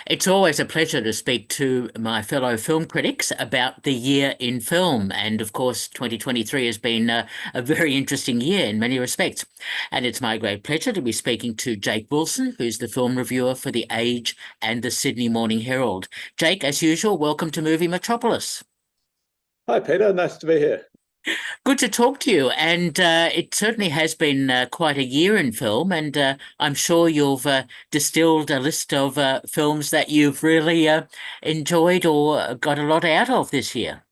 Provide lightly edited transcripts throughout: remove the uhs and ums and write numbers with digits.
It's always a pleasure to speak to my fellow film critics about the year in film. And of course, 2023 has been a very interesting year in many respects. And it's my great pleasure to be speaking to Jake Wilson, who's the film reviewer for The Age and the Sydney Morning Herald. Jake, as usual, welcome to Movie Metropolis. Hi, Peter. Nice to be here. Good to talk to you. And it certainly has been quite a year in film. And I'm sure you've distilled a list of films that you've really enjoyed or got a lot out of this year.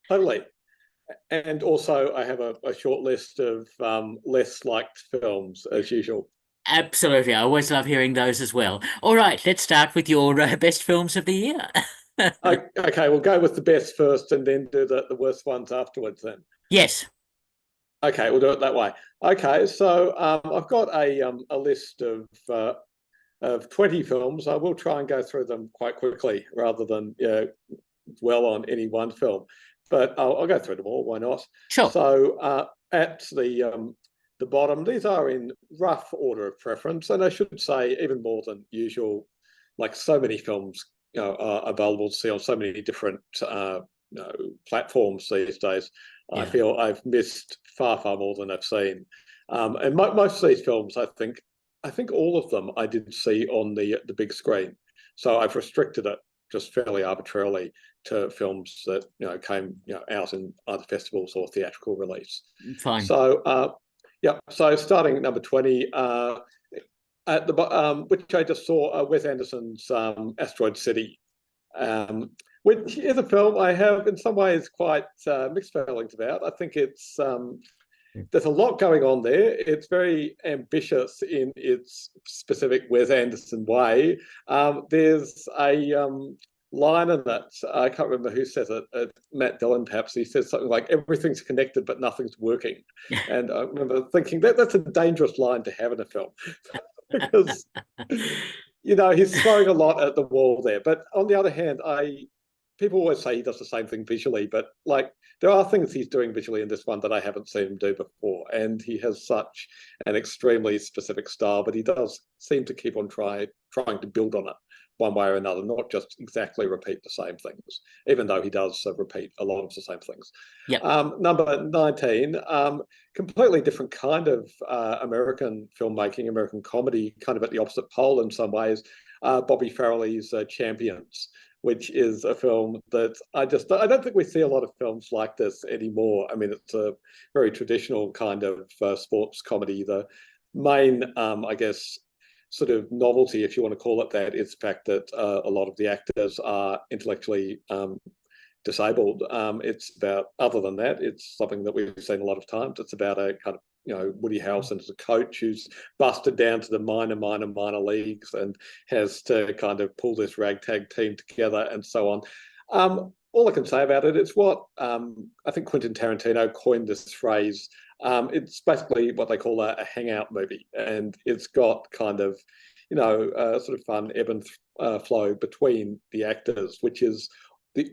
Totally. And also, I have a short list of less liked films as usual. Absolutely. I always love hearing those as well. All right, let's start with your best films of the year. Okay, we'll go with the best first and then do the worst ones afterwards then. Yes. Okay, we'll do it that way. Okay, so I've got a list of 20 films. I will try and go through them quite quickly rather than dwell on any one film. But I'll go through them all. Why not? Sure. So at the bottom, these are in rough order of preference, and I should say even more than usual. Like so many films, are available to see on so many different platforms these days. I Yeah. feel I've missed far more than I've seen, and most of these films, I think all of them I did see on the big screen. So I've restricted it just fairly arbitrarily to films that came out in either festivals or theatrical release. Fine. So yeah, so starting at number 20, at the which I just saw, Wes Anderson's Asteroid City, which is a film I have in some ways quite mixed feelings about. I think it's there's a lot going on there. It's very ambitious in its specific Wes Anderson way. There's a line in it. I can't remember who says it. Matt Dillon, perhaps. He says something like, "Everything's connected, but nothing's working." And I remember thinking that's a dangerous line to have in a film because he's throwing a lot at the wall there. But on the other hand, people always say he does the same thing visually, but like there are things he's doing visually in this one that I haven't seen him do before, and he has such an extremely specific style, but he does seem to keep on trying to build on it one way or another, not just exactly repeat the same things, even though he does repeat a lot of the same things. Yep. Number 19, completely different kind of American filmmaking, American comedy, kind of at the opposite pole in some ways. Bobby Farrelly's Champions, which is a film that I don't think we see a lot of films like this anymore. I mean, it's a very traditional kind of sports comedy. The main, I guess, sort of novelty, if you want to call it that, is the fact that a lot of the actors are intellectually disabled. It's about, other than that, it's something that we've seen a lot of times. It's about a kind of Woody Harrelson as a coach who's busted down to the minor leagues and has to kind of pull this ragtag team together and so on. All I can say about it is what I think Quentin Tarantino coined this phrase. It's basically what they call a hangout movie, and it's got kind of, sort of fun ebb and flow between the actors, which is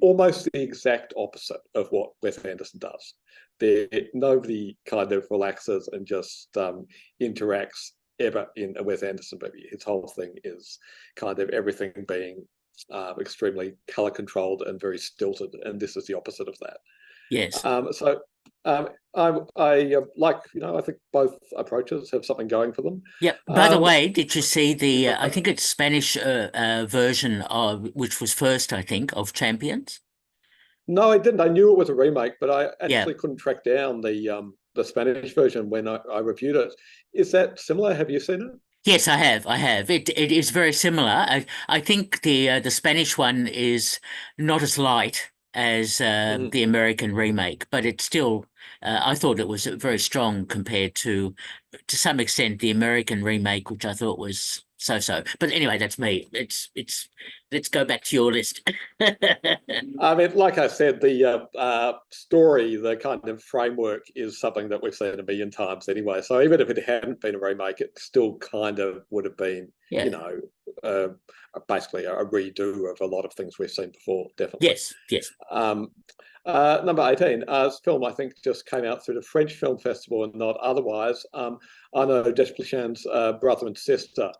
almost the exact opposite of what Wes Anderson does. Nobody kind of relaxes and just interacts ever in a Wes Anderson movie. His whole thing is kind of everything being extremely color controlled and very stilted, and this is the opposite of that. Yes. So I like, I think both approaches have something going for them. Yep. By the way, did you see the, I think it's Spanish version of, which was first, I think, of Champions? No, I didn't. I knew it was a remake, but I Yeah. actually couldn't track down the Spanish version when I reviewed it. Is that similar? Have you seen it? Yes, I have. I have. It is very similar. I think the Spanish one is not as light as Mhm. the American remake, but it's still. I thought it was very strong compared to some extent, the American remake, which I thought was so-so. But anyway, that's me. It's. Let's go back to your list. I mean, like I said, the story, the kind of framework is something that we've seen a million times anyway. So even if it hadn't been a remake, it still kind of would have been, Yeah. uh, basically a redo of a lot of things we've seen before, definitely. Yes. Yes. Um, Number 18, this film I think just came out through the French Film Festival and not otherwise. Arnaud Desplechin's brother and sister.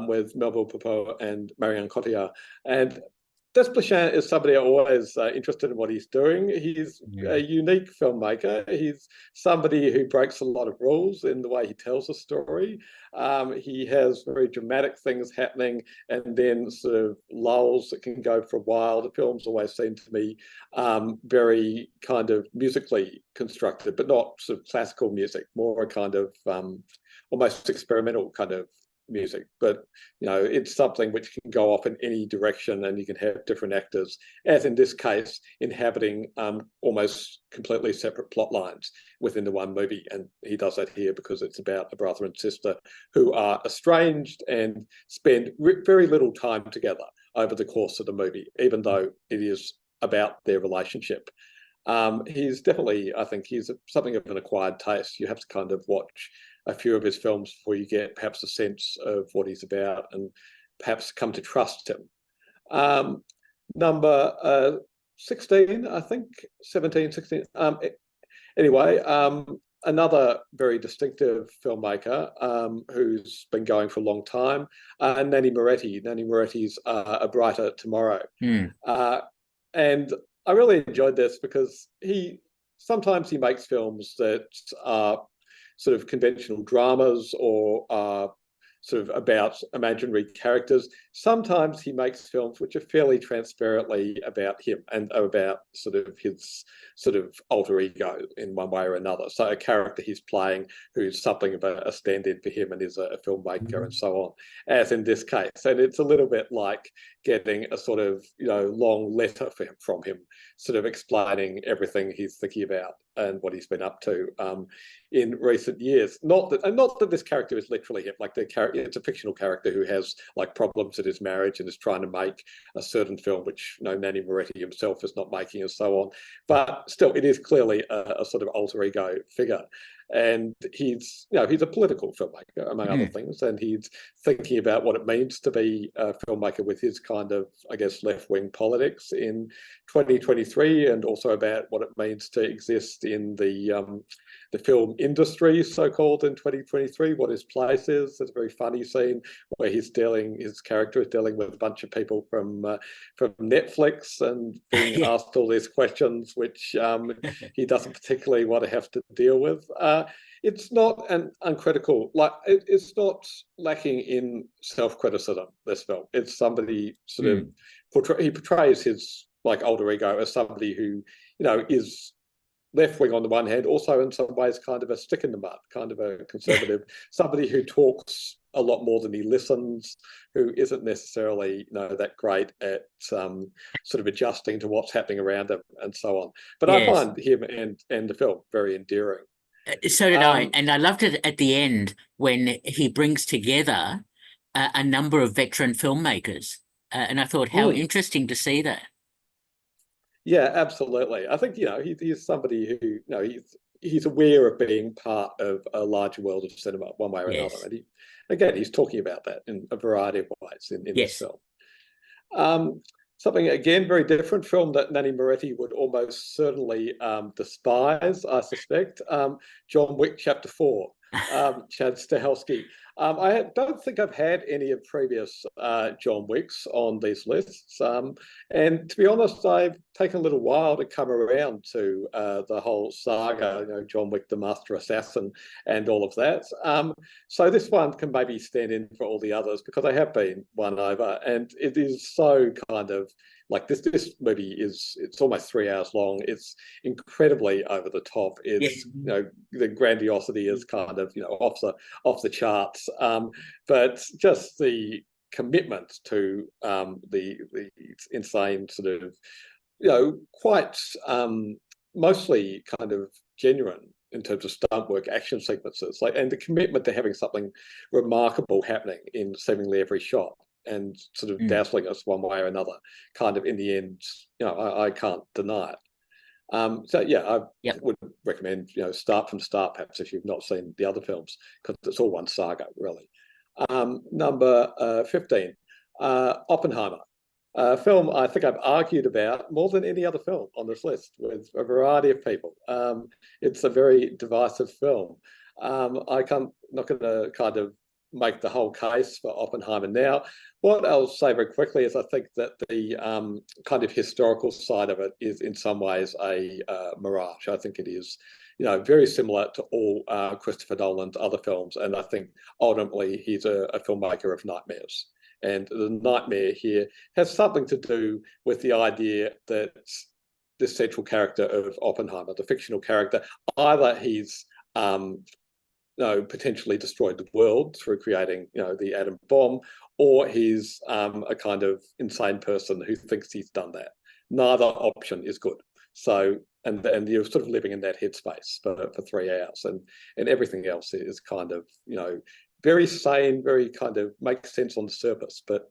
with Melville Poupeau and Marion Cotillard. And Desplechin is somebody I'm always interested in what he's doing. He's a Mm. unique filmmaker. He's somebody who breaks a lot of rules in the way he tells a story. He has very dramatic things happening and then sort of lulls that can go for a while. The films always seem to me very kind of musically constructed, but not sort of classical music, more a kind of almost experimental kind of music. But it's something which can go off in any direction, and you can have different actors, as in this case, inhabiting almost completely separate plot lines within the one movie. And he does that here because it's about a brother and sister who are estranged and spend very little time together over the course of the movie, even though it is about their relationship. He's definitely, I think, he's something of an acquired taste. You have to kind of watch a few of his films before you get perhaps a sense of what he's about and perhaps come to trust him. Number 16, I think, 17, 16. Anyway, another very distinctive filmmaker who's been going for a long time, Nanni Moretti. Nanni Moretti's A Brighter Tomorrow. Mm. And I really enjoyed this because sometimes he makes films that are sort of conventional dramas or sort of about imaginary characters. Sometimes he makes films which are fairly transparently about him and about sort of his sort of alter ego in one way or another. So a character he's playing who's something of a stand-in for him and is a filmmaker and so on, as in this case. And it's a little bit like getting a sort of long letter from him, sort of explaining everything he's thinking about and what he's been up to in recent years. Not that this character is literally him. Like it's a fictional character who has like problems in his marriage and is trying to make a certain film which Nanni Moretti himself is not making, and so on. But still, it is clearly a sort of alter ego figure. And he's a political filmmaker, among other things, and he's thinking about what it means to be a filmmaker with his kind of, I guess, left-wing politics in 2023, and also about what it means to exist in the film industry, so-called, in 2023, what his place is. There's a very funny scene where his character is dealing with a bunch of people from Netflix and being asked all these questions, which he doesn't particularly want to have to deal with. It's not an uncritical, it's not lacking in self-criticism, this film. It's somebody sort of, he portrays his like alter ego as somebody who, is left-wing on the one hand, also in some ways kind of a stick in the mud, kind of a conservative, somebody who talks a lot more than he listens, who isn't necessarily that great at sort of adjusting to what's happening around him and so on. But I Yes. find him and the film very endearing. So did I. And I loved it at the end when he brings together a number of veteran filmmakers. And I thought how interesting to see that. Yeah, absolutely. I think, he's somebody who, he's aware of being part of a larger world of cinema one way or another. Yes. And he's talking about that in a variety of ways in this Yes. film. Something, again, very different film that Nanni Moretti would almost certainly despise, I suspect. John Wick Chapter 4, Chad Stahelski. I don't think I've had any of previous John Wicks on these lists. And to be honest, I've taken a little while to come around to the whole saga, John Wick, the Master Assassin, and all of that. So this one can maybe stand in for all the others because I have been won over. And it is so kind of like this movie it's almost 3 hours long. It's incredibly over the top. It's the grandiosity is kind of off the charts. But just the commitment to the insane sort of quite mostly kind of genuine in terms of stunt work, action sequences, and the commitment to having something remarkable happening in seemingly every shot, and sort of dazzling us one way or another, kind of in the end, I can't deny it. So yeah, I would recommend, start from start, perhaps, if you've not seen the other films, because it's all one saga, really. Number 15, Oppenheimer. A film I think I've argued about more than any other film on this list with a variety of people. It's a very divisive film. Not going to kind of make the whole case for Oppenheimer now. What I'll say very quickly is I think that the kind of historical side of it is in some ways a mirage. I think it is, very similar to all Christopher Nolan's other films. And I think ultimately he's a filmmaker of nightmares. And the nightmare here has something to do with the idea that this central character of Oppenheimer, the fictional character, either he's potentially destroyed the world through creating, the atom bomb, or he's a kind of insane person who thinks he's done that. Neither option is good. So, and you're sort of living in that headspace for 3 hours, and everything else is kind of, very sane, very kind of makes sense on the surface, but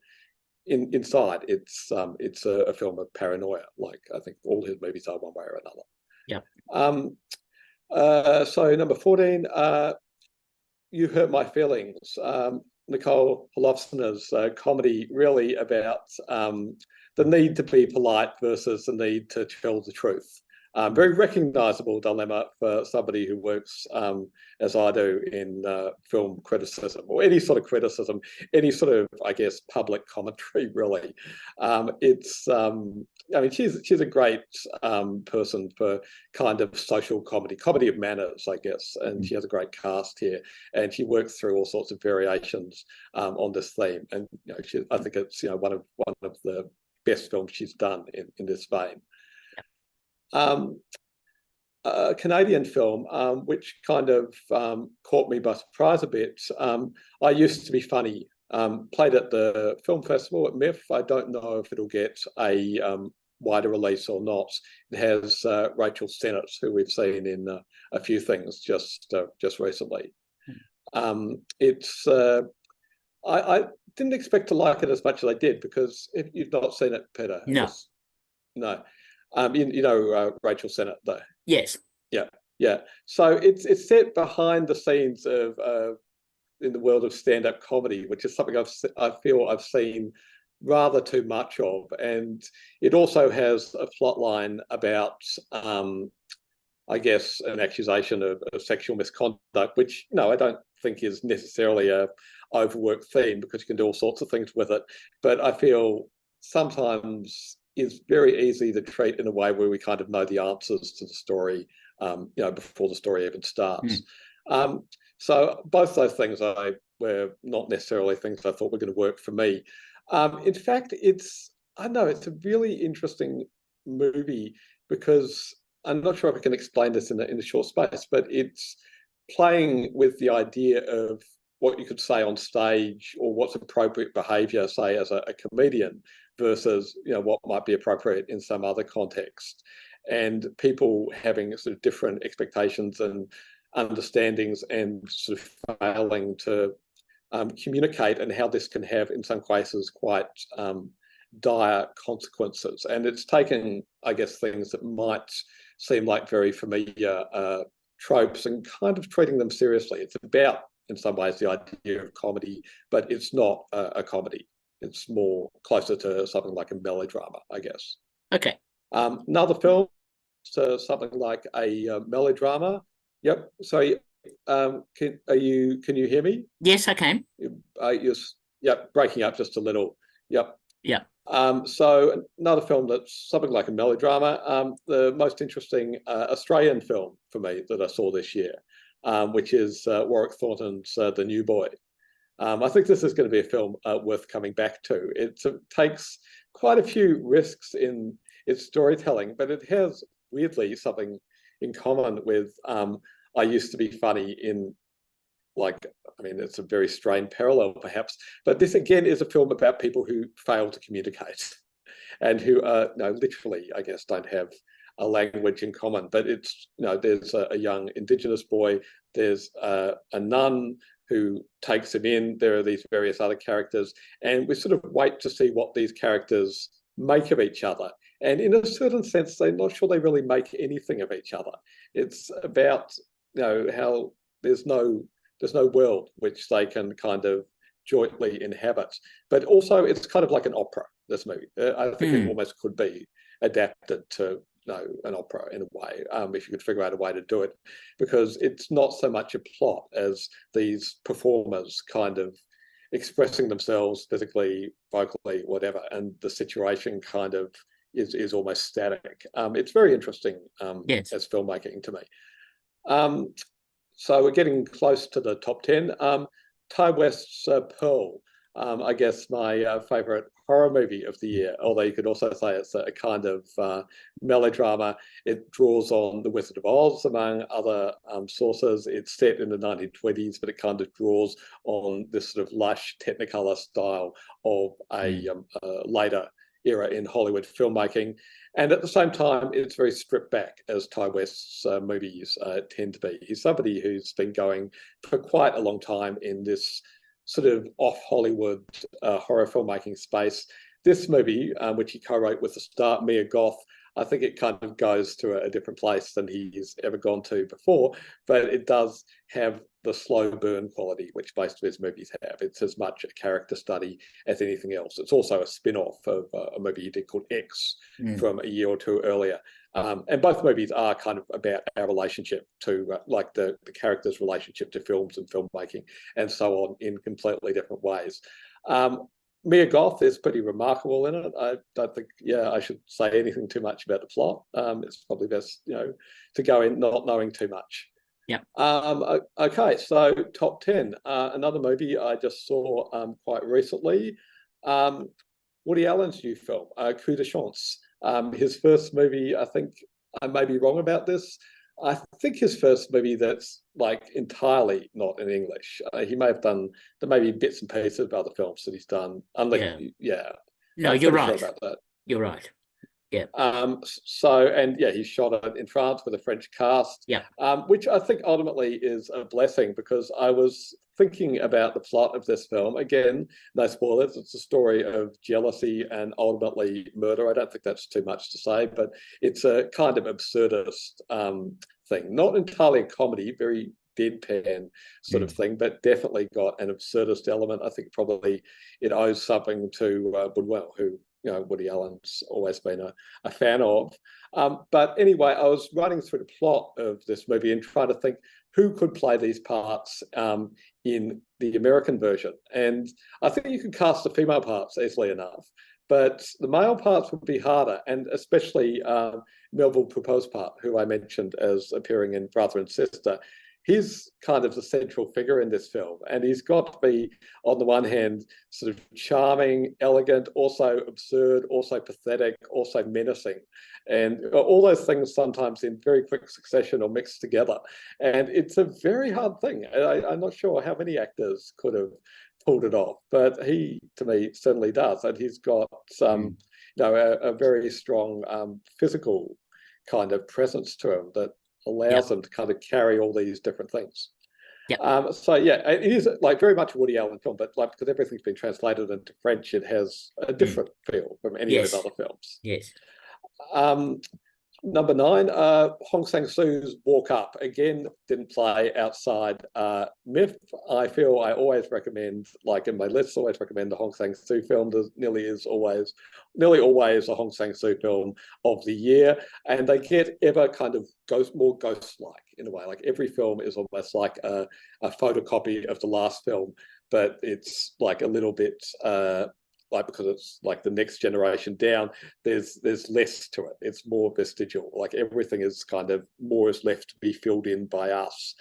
inside it's a film of paranoia, like I think all his movies are one way or another. Yeah. So number 14, You Hurt My Feelings. Nicole Holofcener's comedy, really about the need to be polite versus the need to tell the truth. Very recognizable dilemma for somebody who works, as I do, in film criticism, or any sort of criticism, any sort of, I guess, public commentary, really. She's a great person for kind of social comedy of manners, I guess, and she has a great cast here, and she works through all sorts of variations on this theme, and I think it's one of the best films she's done in this vein. A Canadian film, which kind of caught me by surprise a bit. I Used to Be Funny, played at the film festival at MIF. I don't know if it'll get a wider release or not. It has Rachel Sennett, who we've seen in a few things just recently. I didn't expect to like it as much as I did, because if you've not seen it, Peter, No. No. Rachel Sennett, though. Yes. Yeah. So it's set behind the scenes of in the world of stand-up comedy, which is something I feel I've seen rather too much of, and it also has a plot line about I guess an accusation of sexual misconduct, which I don't think is necessarily a overworked theme, because you can do all sorts of things with it, but I feel sometimes is very easy to treat in a way where we kind of know the answers to the story, before the story even starts. So both those things were not necessarily things I thought were going to work for me. In fact, it's a really interesting movie, because I'm not sure if I can explain this in a short space, but it's playing with the idea of what you could say on stage, or what's appropriate behavior, say, as a comedian, versus what might be appropriate in some other context, and people having sort of different expectations and understandings, and sort of failing to communicate, and how this can have in some cases quite dire consequences. And it's taken, I guess, things that might seem like very familiar tropes, and kind of treating them seriously. It's about, in some ways, the idea of comedy, but it's not a comedy. It's more closer to something like a melodrama, I guess. Okay. Another film, so something like a melodrama. Yep. Sorry. Can you hear me? Yes, I can. Yep. Breaking up just a little. Yep. Yeah. So another film that's something like a melodrama. The most interesting Australian film for me that I saw this year, which is Warwick Thornton's The New Boy. I think this is going to be a film worth coming back to. It takes quite a few risks in its storytelling, but it has weirdly something in common with I Used to Be Funny in, it's a very strained parallel perhaps, but this again is a film about people who fail to communicate and who literally, I guess, don't have a language in common. But it's, there's a young Indigenous boy, there's a nun who takes him in, there are these various other characters, and we sort of wait to see what these characters make of each other. And in a certain sense, they're not sure they really make anything of each other. It's about, how there's no world which they can kind of jointly inhabit. But also it's kind of like an opera, this movie. I think it almost could be adapted to an opera in a way, if you could figure out a way to do it, because it's not so much a plot as these performers kind of expressing themselves physically, vocally, whatever, and the situation kind of is almost static. It's very interesting Yes. as filmmaking to me. Um, so we're getting close to the top 10. Ty West's Pearl, I guess my favorite horror movie of the year, although you could also say it's a kind of melodrama. It draws on The Wizard of Oz, among other sources. It's set in the 1920s, but it kind of draws on this sort of lush Technicolor style of a later era in Hollywood filmmaking. And at the same time, it's very stripped back, as Ty West's movies tend to be. He's somebody who's been going for quite a long time in this sort of off Hollywood horror filmmaking space. This movie, which he co-wrote with the star Mia Goth, I think it kind of goes to a different place than he's ever gone to before, but it does have the slow burn quality, which most of his movies have. It's as much a character study as anything else. It's also a spin-off of a movie he did called X from a year or two earlier. And both movies are kind of about our relationship to, like the character's relationship to films and filmmaking and so on in completely different ways. Mia Goth is pretty remarkable in it. I don't think, I should say anything too much about the plot. It's probably best, to go in not knowing too much. Yeah. Okay, so top 10. Another movie I just saw quite recently. Woody Allen's new film, Coup de Chance. His first movie, I think I may be wrong about this. I think his first movie that's like entirely not in English. He may have done, there may be bits and pieces of other films that he's done. No, I'm you're pretty sure right. about that. You're right. Yeah. He shot it in France with a French cast, Yeah. which I think ultimately is a blessing, because I was thinking about the plot of this film. Again, no spoilers. It's a story of jealousy and ultimately murder. I don't think that's too much to say, but it's a kind of absurdist thing. Not entirely a comedy, very deadpan sort of thing, but definitely got an absurdist element. I think probably it owes something to Buñuel, who Woody Allen's always been a fan of. But anyway, I was running through the plot of this movie and trying to think who could play these parts in the American version. And I think you could cast the female parts easily enough, but the male parts would be harder, and especially Melville Poupeau's part, who I mentioned as appearing in Brother and Sister. He's kind of the central figure in this film, and he's got to be, on the one hand, sort of charming, elegant, also absurd, also pathetic, also menacing, and all those things sometimes in very quick succession or mixed together. And it's a very hard thing. I'm not sure how many actors could have pulled it off, but he, to me, certainly does. And he's got a very strong physical kind of presence to him that allows them to kind of carry all these different things. It is like very much a Woody Allen film, but like because everything's been translated into French, it has a different feel from any of his other films. Yes. Number 9, Hong Sang-soo's Walk Up. Again, didn't play outside MIF. I feel I always recommend, like in my list, always recommend the Hong Sang-soo film. There's nearly always a Hong Sang-soo film of the year. And they get ever kind of more ghost-like in a way. Like every film is almost like a photocopy of the last film, but it's like a little bit because it's like the next generation down, there's less to it. It's more vestigial. Like everything is kind of more is left to be filled in by us.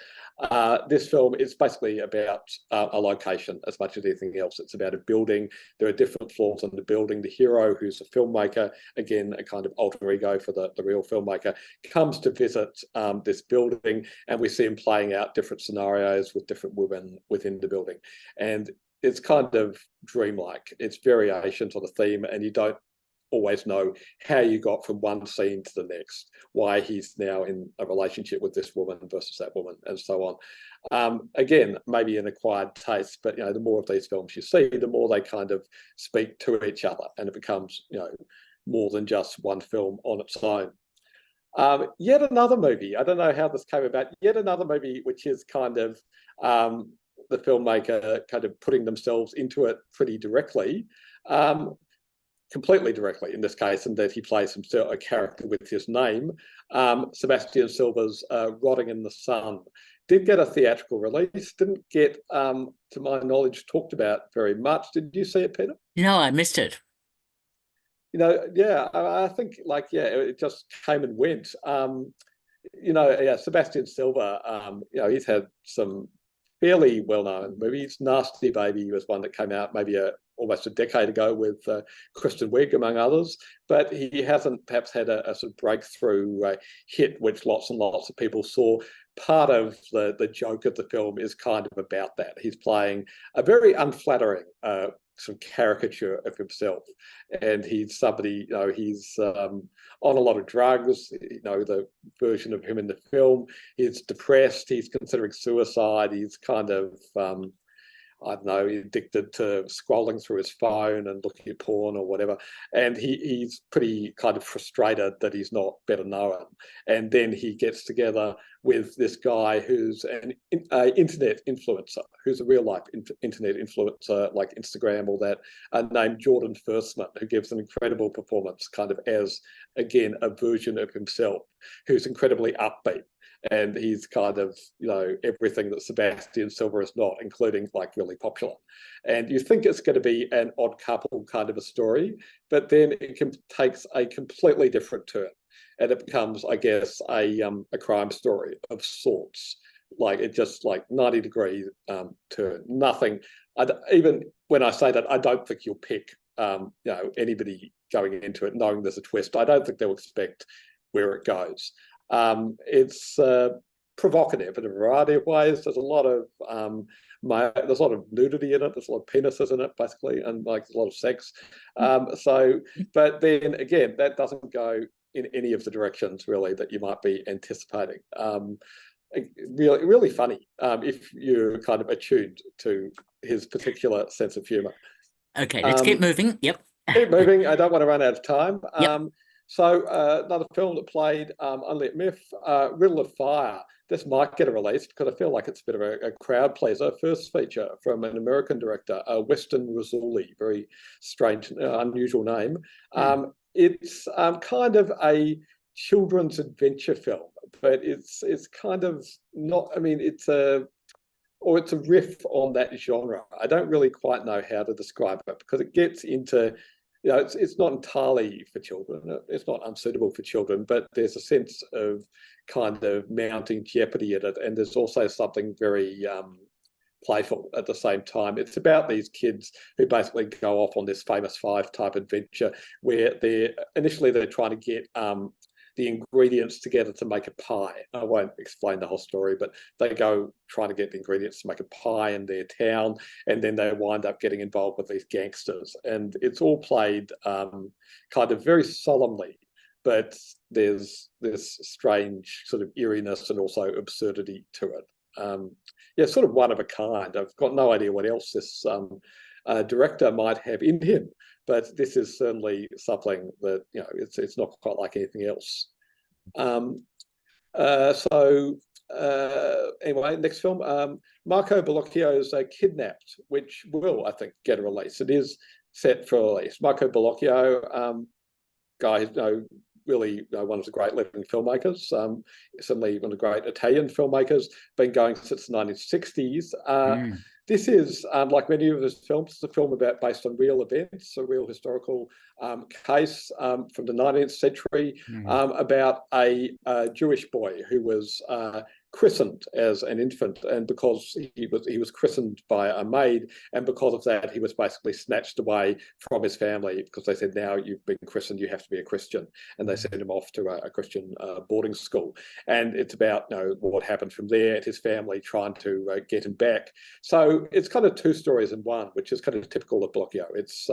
This film is basically about a location as much as anything else. It's about a building. There are different floors in the building. The hero, who's a filmmaker, again, a kind of alter ego for the real filmmaker, comes to visit this building, and we see him playing out different scenarios with different women within the building. And it's kind of dreamlike. It's variations on the theme, and you don't always know how you got from one scene to the next, why he's now in a relationship with this woman versus that woman, and so on. Again, maybe an acquired taste, but the more of these films you see, the more they kind of speak to each other, and it becomes more than just one film on its own. Yet another movie. I don't know how this came about. Yet another movie which is kind of the filmmaker kind of putting themselves into it pretty directly. completely directly in this case, in that he plays himself a character with his name. Sebastian Silva's Rotting in the Sun did get a theatrical release, didn't get, to my knowledge, talked about very much. Did you see it, Peter? No, I missed it. Yeah, I think it just came and went. Yeah, Sebastian Silva, he's had some fairly well-known movies. Nasty Baby was one that came out maybe almost a decade ago with Kristen Wiig, among others, but he hasn't perhaps had a sort of breakthrough hit, which lots and lots of people saw. Part of the joke of the film is kind of about that. He's playing a very unflattering some caricature of himself, and he's somebody, he's on a lot of drugs. The version of him in the film, he's depressed, he's considering suicide, he's kind of I don't know, addicted to scrolling through his phone and looking at porn or whatever. And he's pretty kind of frustrated that he's not better known. And then he gets together with this guy who's an internet influencer, who's a real life internet influencer, like Instagram, all that, named Jordan Firstman, who gives an incredible performance, kind of as, again, a version of himself, who's incredibly upbeat. And he's kind of, everything that Sebastian Silva is not, including like really popular. And you think it's going to be an odd couple kind of a story, but then it takes a completely different turn. And it becomes, I guess, a crime story of sorts. Like it just like 90-degree turn. Nothing. Even when I say that, I don't think you'll pick anybody going into it knowing there's a twist. I don't think they'll expect where it goes. It's provocative in a variety of ways. There's a lot of nudity in it. There's a lot of penises in it, basically, and like a lot of sex. But then again, that doesn't go in any of the directions really that you might be anticipating. Really, really funny if you're kind of attuned to his particular sense of humour. Okay, let's keep moving. Yep. Keep moving. I don't want to run out of time. Yep. So another film that played Unlit Myth, Riddle of Fire. This might get a release because I feel like it's a bit of a crowd pleaser. First feature from an American director, Weston Rizzoli, very strange, unusual name. It's kind of a children's adventure film, but it's kind of not. I mean, it's a riff on that genre. I don't really quite know how to describe it because it gets into. It's not entirely for children. It's not unsuitable for children, but there's a sense of kind of mounting jeopardy in it. And there's also something very playful at the same time. It's about these kids who basically go off on this Famous Five type adventure where they're trying to get the ingredients together to make a pie. I won't explain the whole story, but they go trying to get the ingredients to make a pie in their town, and then they wind up getting involved with these gangsters. And it's all played kind of very solemnly, but there's this strange sort of eeriness and also absurdity to it. Sort of one of a kind. I've got no idea what else this director might have in him, but this is certainly something that it's not quite like anything else. Anyway, next film, Marco Bellocchio's Kidnapped, which will, I think, get a release. It is set for a release. Marco Bellocchio, guy who's really one of the great living filmmakers, certainly one of the great Italian filmmakers, been going since the 1960s. This is, like many of his films, it's a film based on real events, a real historical case from the 19th century about a Jewish boy who was christened as an infant, and because he was christened by a maid, and because of that he was basically snatched away from his family because they said, now you've been christened, you have to be a Christian, and they sent him off to a Christian boarding school. And it's about what happened from there, and his family trying to get him back. So it's kind of two stories in one, which is kind of typical of Bellocchio. It's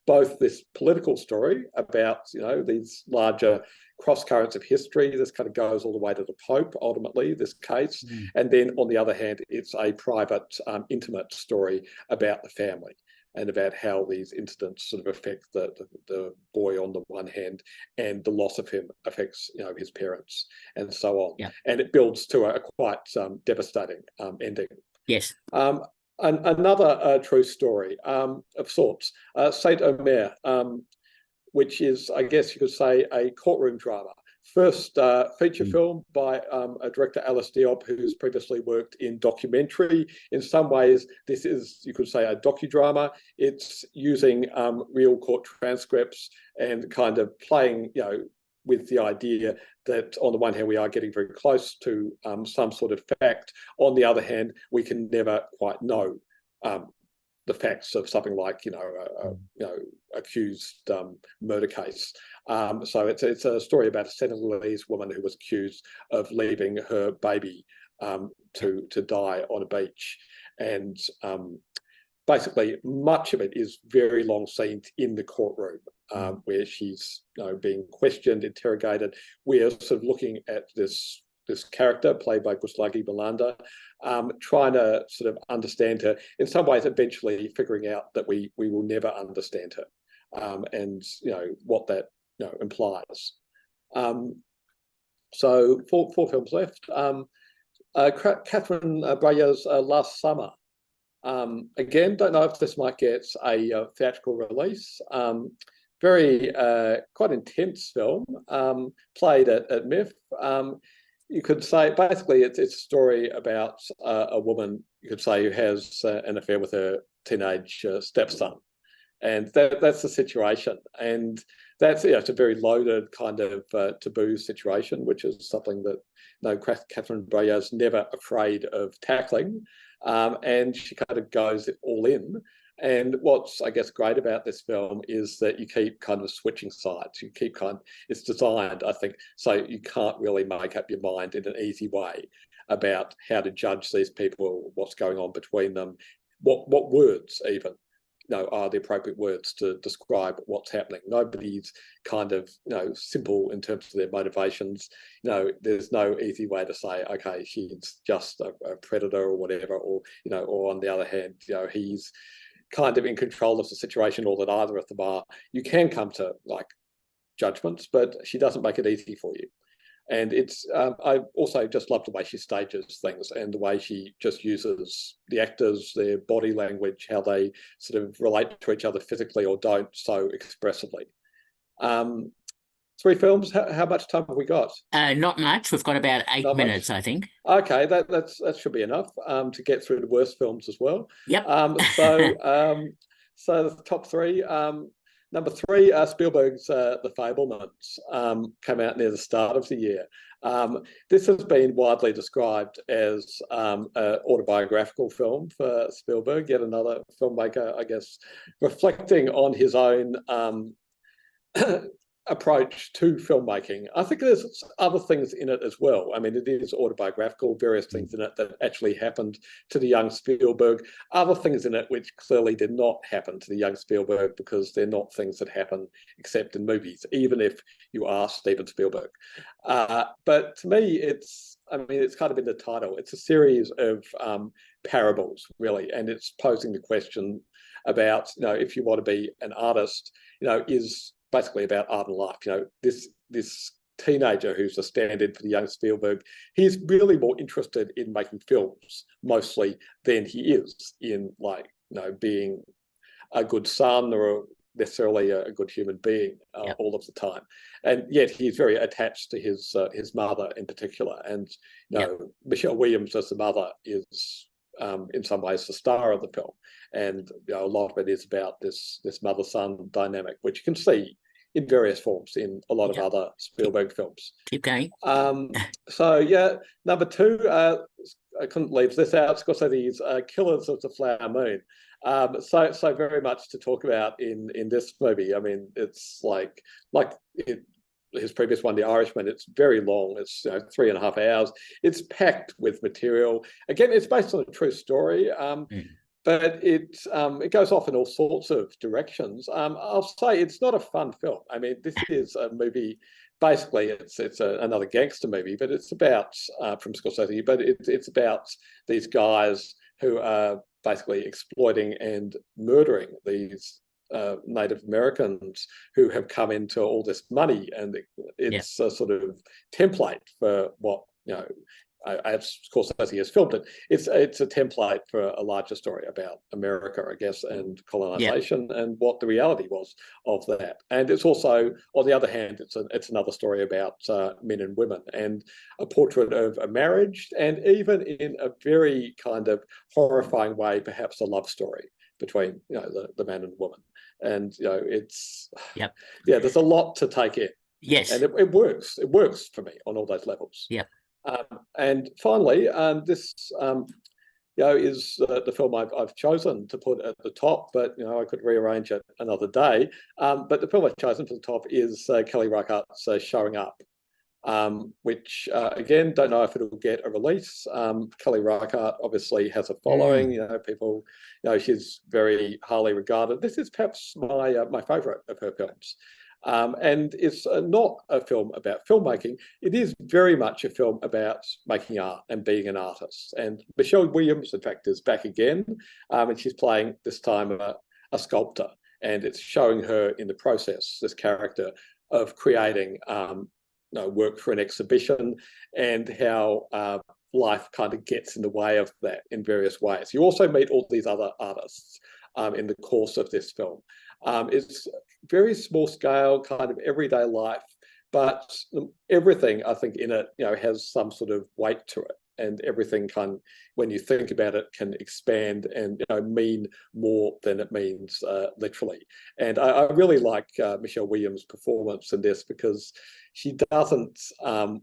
both this political story about these larger cross currents of history. This kind of goes all the way to the Pope, ultimately, this case. And then on the other hand, it's a private, intimate story about the family and about how these incidents sort of affect the boy on the one hand, and the loss of him affects his parents and so on. And it builds to a quite devastating ending. Yes. Another true story of sorts, Saint Omer. which is, I guess you could say, a courtroom drama. First feature film by a director, Alice Diop, who's previously worked in documentary. In some ways, this is, you could say, a docudrama. It's using real court transcripts and kind of playing, with the idea that on the one hand, we are getting very close to some sort of fact. On the other hand, we can never quite know the facts of something like, accused murder case. So it's a story about a Senegalese woman who was accused of leaving her baby to die on a beach. And basically, much of it is very long scenes in the courtroom where she's being questioned, interrogated. We're sort of looking at this character played by Guslagi Belanda, trying to sort of understand her. In some ways, eventually figuring out that we will never understand her, and what that implies. So four films left. Catherine Breillat's Last Summer. Again, don't know if this might get a theatrical release. Very quite intense film, played at MIF. You could say basically it's a story about a woman, you could say, who has an affair with her teenage stepson, and that's the situation. And that's it's a very loaded kind of taboo situation, which is something that Catherine Breillat's never afraid of tackling, and she kind of goes all in. And what's, I guess, great about this film is that you keep kind of switching sides. It's designed, I think, so you can't really make up your mind in an easy way about how to judge these people, what's going on between them, what words even are the appropriate words to describe what's happening. Nobody's kind of simple in terms of their motivations. There's no easy way to say, okay, she's just a predator or whatever, or on the other hand, he's kind of in control of the situation, or that either of them are. You can come to judgments, but she doesn't make it easy for you. And it's I also just love the way she stages things and the way she just uses the actors, their body language, how they sort of relate to each other physically or don't so expressively. 3 films. How much time have we got? Not much. We've got about 8 Not minutes, much. I think. Okay, that should be enough to get through the worst films as well. Yep. So the top 3. Number 3, Spielberg's The Fabelmans came out near the start of the year. This has been widely described as an autobiographical film for Spielberg, yet another filmmaker, I guess, reflecting on his own approach to filmmaking. I think there's other things in it as well. I mean, it is autobiographical, various things in it that actually happened to the young Spielberg, other things in it which clearly did not happen to the young Spielberg because they're not things that happen except in movies, even if you are Steven Spielberg. But to me, it's kind of in the title. It's a series of parables, really, and it's posing the question about, if you want to be an artist, is basically about art and life. This teenager who's a stand-in for the young Spielberg, he's really more interested in making films mostly than he is in being a good son or necessarily a good human being all of the time. And yet he's very attached to his mother in particular. And Michelle Williams as the mother is in some ways the star of the film. And a lot of it is about this mother-son dynamic, which you can see in various forms in a lot of other Spielberg films. Keep going. Number 2, I couldn't leave this out. Scorsese's Killers of the Flower Moon. So very much to talk about in this movie. I mean, it's his previous one, The Irishman. It's very long. It's 3.5 hours. It's packed with material. Again, it's based on a true story. But it goes off in all sorts of directions. I'll say it's not a fun film. I mean, this is a movie. Basically, it's another gangster movie, but it's about from Scorsese. But it's about these guys who are basically exploiting and murdering these Native Americans who have come into all this money, and it's a sort of template for what of course, as he has filmed it, it's a template for a larger story about America, I guess, and Yeah. colonization and what the reality was of that. And it's also, on the other hand, it's another story about men and women and a portrait of a marriage, and even in a very kind of horrifying way, perhaps a love story between the man and woman. And it's Yep. yeah, there's a lot to take in, and Yes. it works. It works for me on all those levels. Yep. And finally, this is the film I've chosen to put at the top, but I could rearrange it another day. But the film I've chosen for the top is Kelly Reichardt's Showing Up, which again, don't know if it'll get a release. Kelly Reichardt obviously has a following. People, she's very highly regarded. This is perhaps my favourite of her films. And it's not a film about filmmaking. It is very much a film about making art and being an artist. And Michelle Williams, in fact, is back again, and she's playing this time a sculptor. And it's showing her in the process, this character of creating work for an exhibition, and how life kind of gets in the way of that in various ways. You also meet all these other artists in the course of this film. It's very small scale, kind of everyday life, but everything I think in it, has some sort of weight to it, and everything when you think about it, can expand and mean more than it means literally. And I really like Michelle Williams' performance in this, because she doesn't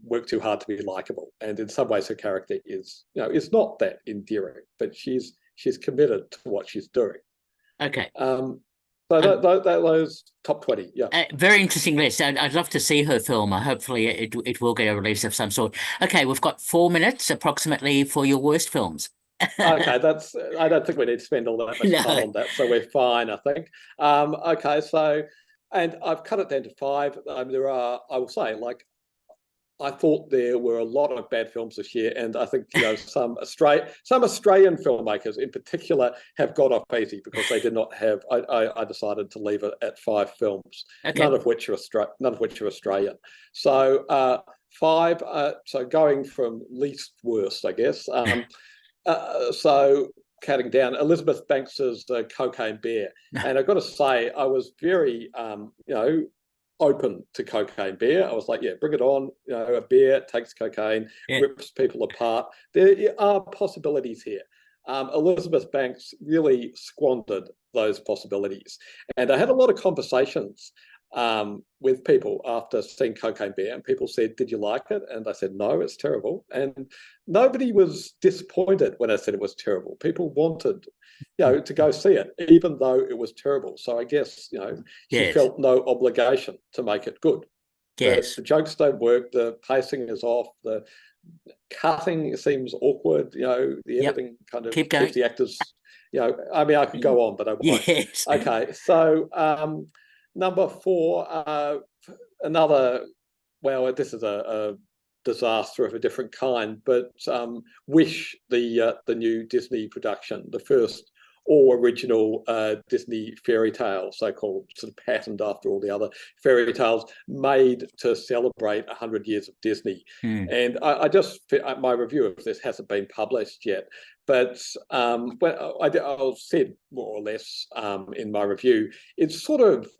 work too hard to be likable, and in some ways her character is not that endearing, but she's committed to what she's doing. Okay. So those top 20, yeah. Very interesting list. I'd love to see her film. Hopefully it will get a release of some sort. Okay, we've got 4 minutes approximately for your worst films. Okay, I don't think we need to spend all that much time No. on that, so we're fine, I think. Okay, so, and I've cut it down to 5. There are, I will say, I thought there were a lot of bad films this year, and I think some Australian filmmakers in particular have got off easy because they did not have. I decided to leave it at 5 films, Okay. none of which are Australian. So 5. So going from least worst, I guess. So cutting down, Elizabeth Banks's Cocaine Bear, and I've got to say I was very open to Cocaine Bear. I was like, yeah, bring it on. A bear takes cocaine, rips people apart. There are possibilities here. Elizabeth Banks really squandered those possibilities. And I had a lot of conversations with people after seeing Cocaine Bear, and people said, did you like it? And I said, no, it's terrible. And nobody was disappointed when I said it was terrible. People wanted to go see it, even though it was terrible. So I guess, she Yes. felt no obligation to make it good. Yes. The jokes don't work, the pacing is off, the cutting seems awkward, the editing kind of Keep going. keeps the actors, I mean, I could go on, but I won't. Yes. Okay, so number 4, another, well, this is a disaster of a different kind, but Wish, the new Disney production, the first all original Disney fairy tale, so-called, sort of patterned after all the other fairy tales, made to celebrate 100 years of Disney. And I just, my review of this hasn't been published yet, but when I said more or less in my review, it's sort of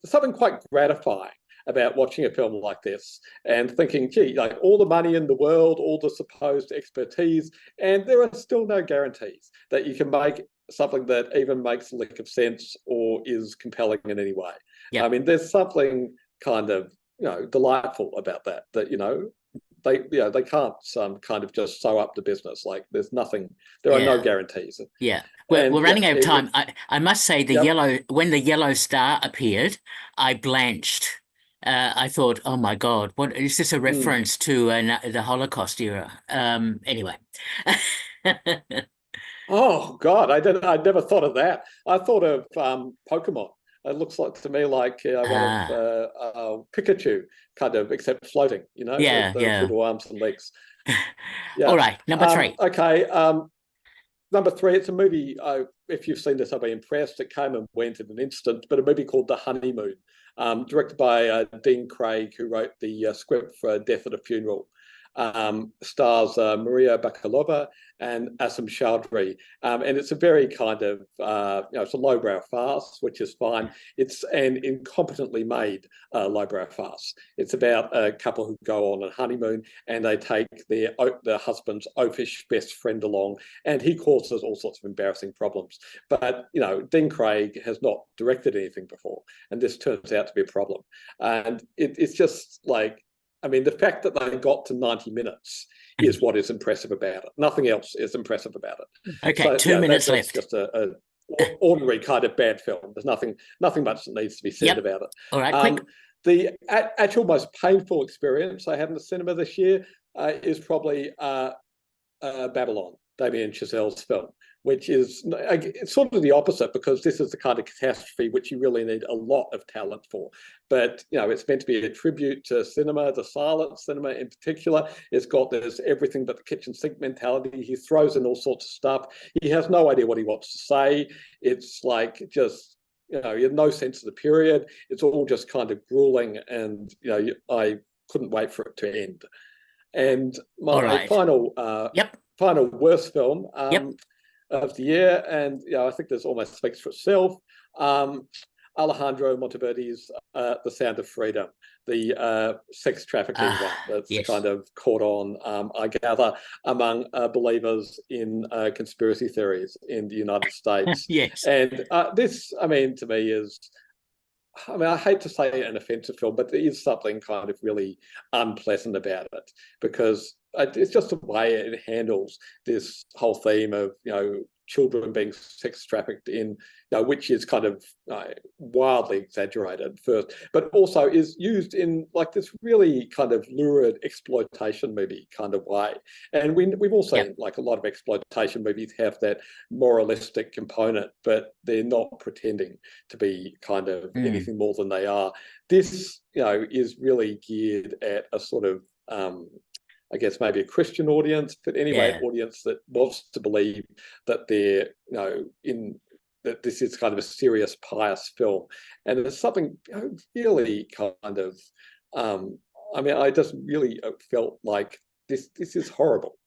something quite gratifying about watching a film like this and thinking, gee, like all the money in the world, all the supposed expertise, and there are still no guarantees that you can make something that even makes a lick of sense or is compelling in any way. I mean, there's something kind of, delightful about that, they can't kind of just sew up the business. Like there's nothing, there are no guarantees. Yeah. We're running out of time. I must say when the yellow star appeared, I blanched. I thought, oh my God, what is this a reference to the Holocaust era? Anyway. Oh God, I never thought of that. I thought of Pokemon. It looks like to me like one of Pikachu, kind of, except floating, with those little arms and legs. Yeah. All right, number 3. Okay. Number 3, it's a movie. If you've seen this, I'll be impressed. It came and went in an instant, but a movie called The Honeymoon, directed by Dean Craig, who wrote the script for Death at a Funeral. stars Maria Bakalova and Asim Chowdhury. And it's a very kind of, it's a lowbrow farce, which is fine. It's an incompetently made lowbrow farce. It's about a couple who go on a honeymoon and they take their husband's oafish best friend along, and he causes all sorts of embarrassing problems. But, Dean Craig has not directed anything before, and this turns out to be a problem. And it's just like, the fact that they got to 90 minutes is what is impressive about it. Nothing else is impressive about it. Okay, So, 2 minutes that's left. just a ordinary kind of bad film. There's nothing much that needs to be said about it. All right, quick. The actual most painful experience I had in the cinema this year is probably Babylon, Damien Chazelle's film, which is it's sort of the opposite, because this is the kind of catastrophe which you really need a lot of talent for. But, it's meant to be a tribute to cinema, to silent cinema in particular. It's got this everything but the kitchen sink mentality. He throws in all sorts of stuff. He has no idea what he wants to say. It's like just, you have no sense of the period. It's all just kind of grueling, and, I couldn't wait for it to end. And my final worst film of the year, and I think this almost speaks for itself, Alejandro Monteverdi's The Sound of Freedom, the sex trafficking one that's kind of caught on, I gather, among believers in conspiracy theories in the United States. Yes. And this, to me, is, I hate to say an offensive film, but there is something kind of really unpleasant about it, because it's just the way it handles this whole theme of, children being sex trafficked in, which is kind of wildly exaggerated first, but also is used in like this really kind of lurid exploitation movie kind of way. And we've all seen like a lot of exploitation movies have that moralistic component, but they're not pretending to be kind of anything more than they are. This, is really geared at a sort of, I guess maybe a Christian audience, but anyway, an audience that wants to believe that they're, that this is kind of a serious, pious film. And there's something really kind of, I just really felt like this is horrible.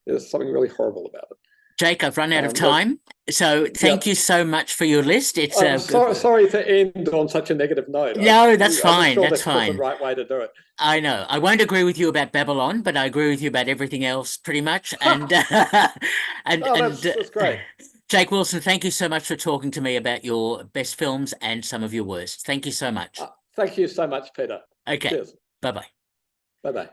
There's something really horrible about it. Jake, I've run out of time, so thank you so much for your list. It's sorry to end on such a negative note. No, that's fine. That's fine. The right way to do it. I know. I won't agree with you about Babylon, but I agree with you about everything else, pretty much. And that's great. Jake Wilson, thank you so much for talking to me about your best films and some of your worst. Thank you so much. Thank you so much, Peter. Okay. Cheers. Bye-bye. Bye-bye.